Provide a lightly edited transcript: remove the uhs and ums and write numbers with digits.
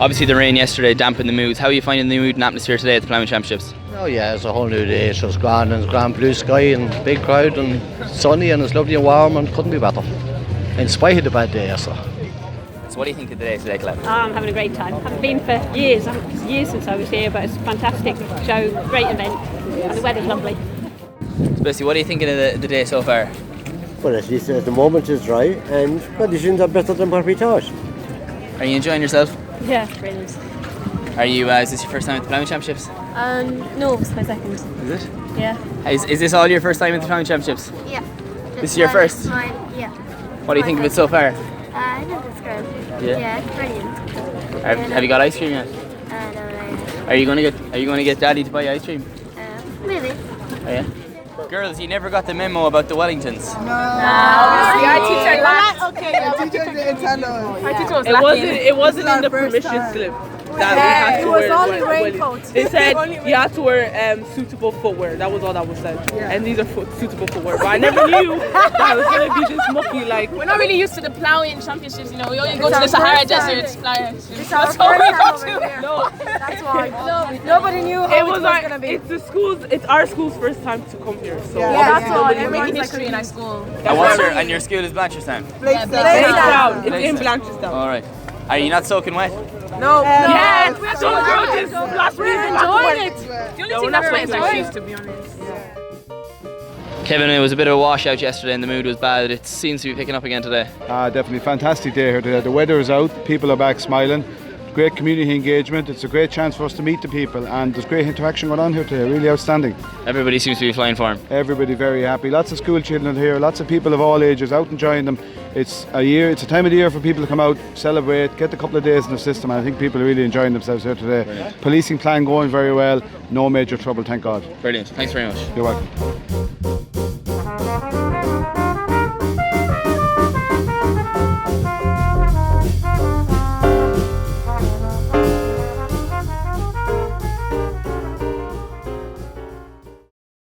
Obviously the rain yesterday dampened the mood. How are you finding the mood and atmosphere today at the Ploughing Championships? Oh yeah, it's a whole new day. It's just grand and it's grand blue sky and big crowd and sunny and it's lovely and warm and couldn't be better. In spite of the bad day yesterday. So what do you think of the day today, Claire? I'm having a great time. I haven't been for years. It's years since I was here, but it's a fantastic show, great event, and the weather's lovely. So basically, what are you thinking of the day so far? Well, at least at the moment it's dry and conditions are better than what we thought. Are you enjoying yourself? Yeah, brilliant. Are you? Is this your first time at the Ploughing Championships? No, it's my second. Is it? Yeah. Is this all your first time at the Ploughing Championships? Yeah. This is your first? Mine, yeah. What do you think of it so far? I think it's good. Yeah. Yeah, brilliant. Have you got ice cream yet? No, Are you gonna get Daddy to buy ice cream? maybe. Oh yeah. Girls, you never got the memo about the Wellingtons. Our teacher laughed. Okay, the teacher didn't tell us. Our teacher was laughing. It wasn't in the permission slip that we had to It was wear only Well, raincoats. They said you had to wear suitable footwear. That was all that was said. And these are suitable footwear. But I never knew that it was going to be this mucky. Like, We're not really used to the Ploughing Championships, you know. We only go to the Sahara Desert. It's our That's first all we time go over to. here. no, That's why. Nobody knew how it it was was like going to be. it's our school's first time to come here. So Yeah, that's all. nobody We're knew. making history in our school. And your school is Blanchardstown? Blakestown. It's in Blanchardstown. All right. Are you not soaking wet? No. Yes, Yes, some girls just last week. enjoying it. The only thing that's wet is our shoes, to be honest. Kevin, it was a bit of a washout yesterday and the mood was bad. It seems to be picking up again today. Definitely fantastic day here today. The weather is out, people are back smiling, great community engagement. It's a great chance for us to meet the people and there's great interaction going on here today, really outstanding. Everybody seems to be flying for him. Everybody very happy, lots of school children here, lots of people of all ages out enjoying them. It's a time of the year for people to come out, celebrate, get a couple of days in the system, and I think people are really enjoying themselves here today. Brilliant. Policing plan going very well, no major trouble, thank God. Brilliant. Thanks very much. You're welcome.